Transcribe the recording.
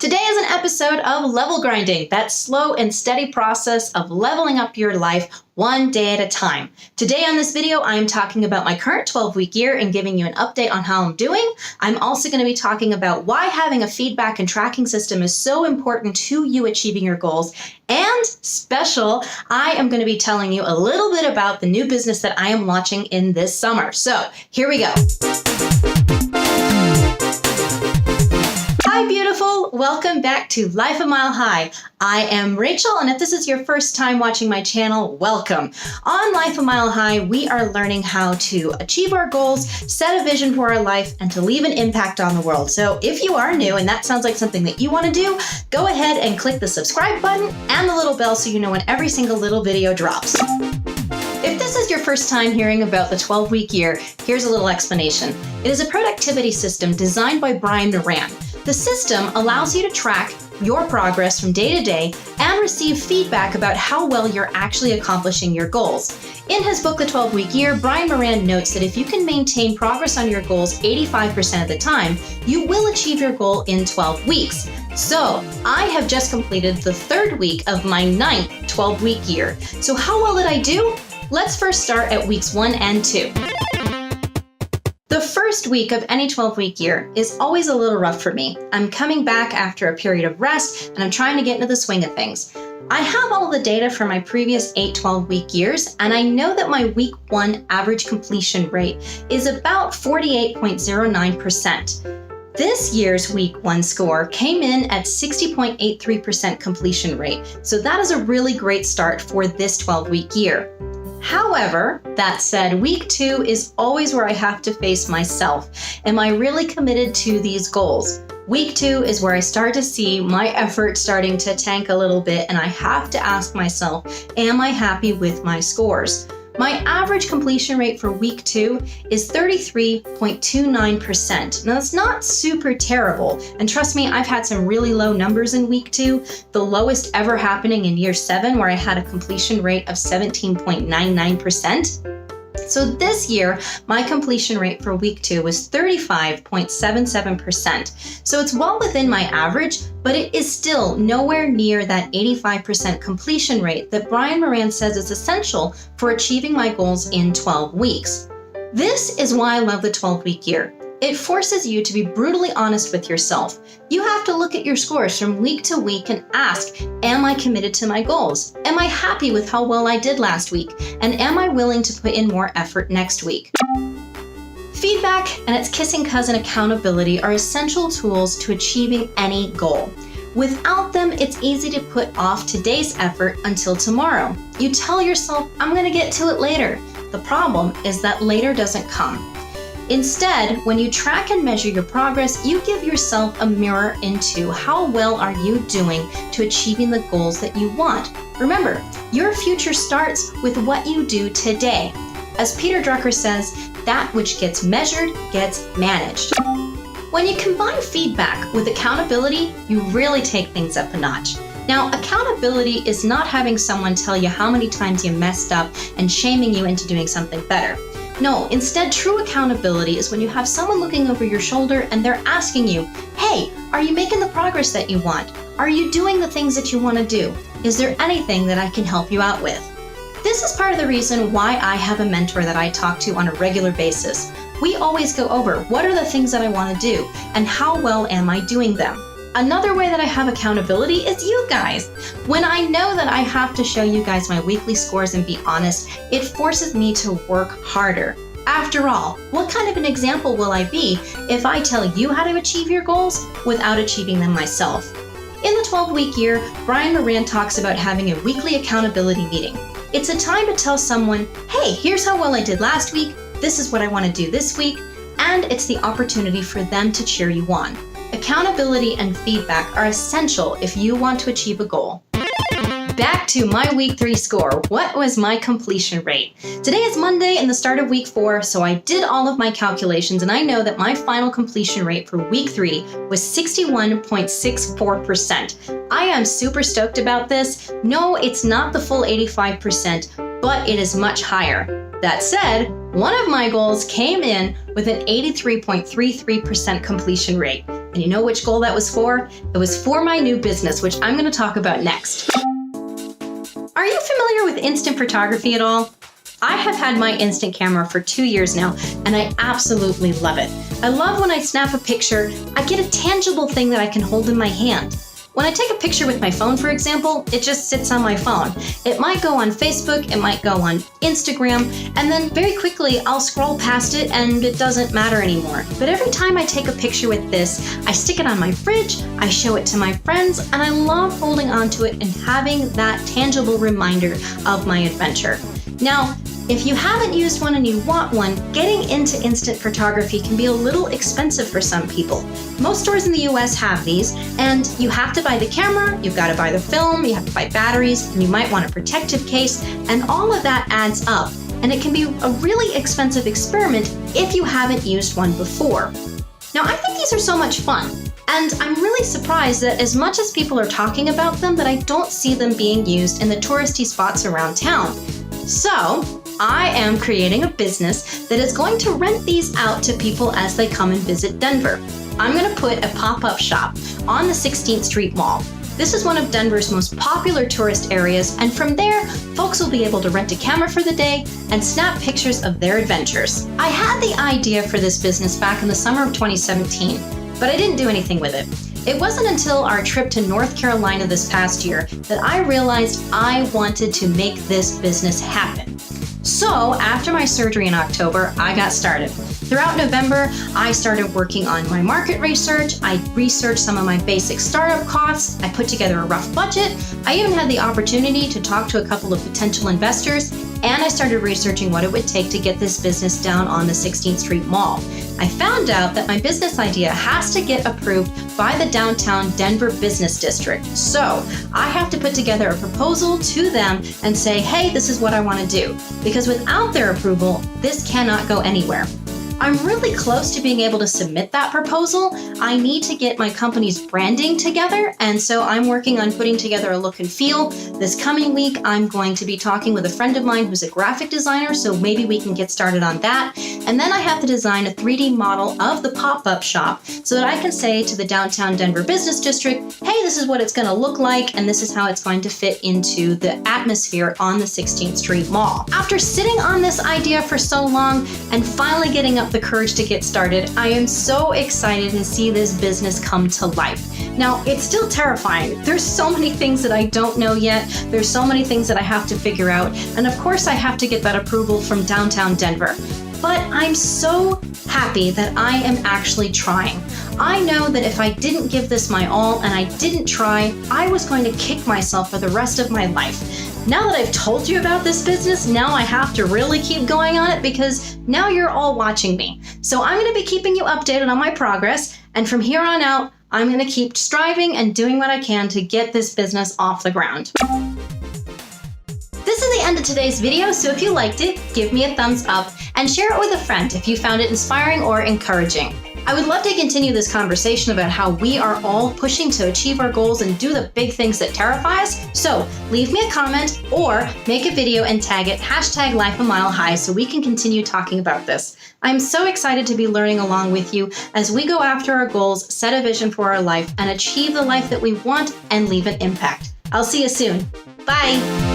Today is an episode of Level Grinding, that slow and steady process of leveling up your life one day at a time. Today on this video, I'm talking about my current 12-week year and giving you an update on how I'm doing. I'm also going to be talking about why having a feedback and tracking system is so important to you achieving your goals. And special, I am going to be telling you a little bit about the new business that I am launching in this summer. So here we go. Hi, beautiful. Welcome back to Life a Mile High. I am Rachel, and if this is your first time watching my channel, welcome. On Life a Mile High, we are learning how to achieve our goals, set a vision for our life, and to leave an impact on the world. So if you are new and that sounds like something that you want to do, go ahead and click the subscribe button and the little bell so you know when every single little video drops. If this is your first time hearing about the 12-week year, here's a little explanation. It is a productivity system designed by Brian Moran. The system allows you to track your progress from day to day and receive feedback about how well you're actually accomplishing your goals. In his book, The 12-Week Year, Brian Moran notes that if you can maintain progress on your goals 85% of the time, you will achieve your goal in 12 weeks. So I have just completed the third week of my 9th 12-week year. So how well did I do? Let's first start at weeks 1 and 2. The first week of any 12-week year is always a little rough for me. I'm coming back after a period of rest, and I'm trying to get into the swing of things. I have all the data from my previous 8 12-week years, and I know that my week 1 average completion rate is about 48.09%. This year's week 1 score came in at 60.83% completion rate, so that is a really great start for this 12-week year. However, that said, week 2 is always where I have to face myself. Am I really committed to these goals? Week 2 is where I start to see my effort starting to tank a little bit, and I have to ask myself, am I happy with my scores? My average completion rate for week 2 is 33.29%. Now, that's not super terrible, and trust me, I've had some really low numbers in week 2, the lowest ever happening in year 7, where I had a completion rate of 17.99%. So this year, my completion rate for week 2 was 35.77%. So it's well within my average, but it is still nowhere near that 85% completion rate that Brian Moran says is essential for achieving my goals in 12 weeks. This is why I love the 12-week year. It forces you to be brutally honest with yourself. You have to look at your scores from week to week and ask, am I committed to my goals? Am I happy with how well I did last week? And am I willing to put in more effort next week? Feedback and its kissing cousin accountability are essential tools to achieving any goal. Without them, it's easy to put off today's effort until tomorrow. You tell yourself, I'm going to get to it later. The problem is that later doesn't come. Instead, when you track and measure your progress, you give yourself a mirror into how well are you doing to achieving the goals that you want. Remember, your future starts with what you do today. As Peter Drucker says, that which gets measured gets managed. When you combine feedback with accountability, you really take things up a notch. Now, accountability is not having someone tell you how many times you messed up and shaming you into doing something better. No, instead, true accountability is when you have someone looking over your shoulder and they're asking you, hey, are you making the progress that you want? Are you doing the things that you want to do? Is there anything that I can help you out with? This is part of the reason why I have a mentor that I talk to on a regular basis. We always go over what are the things that I want to do and how well am I doing them? Another way that I have accountability is you guys. When I know that I have to show you guys my weekly scores and be honest, it forces me to work harder. After all, what kind of an example will I be if I tell you how to achieve your goals without achieving them myself? In the 12-week year, Brian Moran talks about having a weekly accountability meeting. It's a time to tell someone, hey, here's how well I did last week, this is what I want to do this week, and it's the opportunity for them to cheer you on. Accountability and feedback are essential if you want to achieve a goal. Back to my week 3 score. What was my completion rate? Today is Monday and the start of week 4, so I did all of my calculations and I know that my final completion rate for week 3 was 61.64%. I am super stoked about this. No, it's not the full 85%, but it is much higher. That said, one of my goals came in with an 83.33% completion rate. And you know which goal that was for? It was for my new business, which I'm going to talk about next. Are you familiar with instant photography at all? I have had my instant camera for 2 years now, and I absolutely love it. I love when I snap a picture, I get a tangible thing that I can hold in my hand. When I take a picture with my phone, for example, it just sits on my phone. It might go on Facebook, it might go on Instagram, and then very quickly I'll scroll past it and it doesn't matter anymore. But every time I take a picture with this, I stick it on my fridge, I show it to my friends, and I love holding onto it and having that tangible reminder of my adventure. Now, if you haven't used one and you want one, getting into instant photography can be a little expensive for some people. Most stores in the US have these, and you have to buy the camera, you've got to buy the film, you have to buy batteries, and you might want a protective case, and all of that adds up. And it can be a really expensive experiment if you haven't used one before. Now, I think these are so much fun. And I'm really surprised that as much as people are talking about them, that I don't see them being used in the touristy spots around town. So, I am creating a business that is going to rent these out to people as they come and visit Denver. I'm going to put a pop-up shop on the 16th Street Mall. This is one of Denver's most popular tourist areas, and from there, folks will be able to rent a camera for the day and snap pictures of their adventures. I had the idea for this business back in the summer of 2017, but I didn't do anything with it. It wasn't until our trip to North Carolina this past year that I realized I wanted to make this business happen. So after my surgery in October, I got started. Throughout November, I started working on my market research. I researched some of my basic startup costs. I put together a rough budget. I even had the opportunity to talk to a couple of potential investors, and I started researching what it would take to get this business down on the 16th Street Mall. I found out that my business idea has to get approved by the downtown Denver Business District. So I have to put together a proposal to them and say, hey, this is what I want to do. Because without their approval, this cannot go anywhere. I'm really close to being able to submit that proposal. I need to get my company's branding together, and so I'm working on putting together a look and feel. This coming week, I'm going to be talking with a friend of mine who's a graphic designer, so maybe we can get started on that. And then I have to design a 3D model of the pop-up shop so that I can say to the downtown Denver Business District, hey, this is what it's going to look like, and this is how it's going to fit into the atmosphere on the 16th Street Mall. After sitting on this idea for so long and finally getting up the courage to get started, I am so excited to see this business come to life. Now, it's still terrifying. There's so many things that I don't know yet. There's so many things that I have to figure out. And of course, I have to get that approval from downtown Denver. But I'm so happy that I am actually trying. I know that if I didn't give this my all and I didn't try, I was going to kick myself for the rest of my life. Now that I've told you about this business, now I have to really keep going on it because now you're all watching me. So I'm going to be keeping you updated on my progress, and from here on out, I'm going to keep striving and doing what I can to get this business off the ground. This is the end of today's video, so if you liked it, give me a thumbs up and share it with a friend if you found it inspiring or encouraging. I would love to continue this conversation about how we are all pushing to achieve our goals and do the big things that terrify us. So leave me a comment or make a video and tag it #LifeAMileHigh so we can continue talking about this. I'm so excited to be learning along with you as we go after our goals, set a vision for our life, and achieve the life that we want and leave an impact. I'll see you soon. Bye.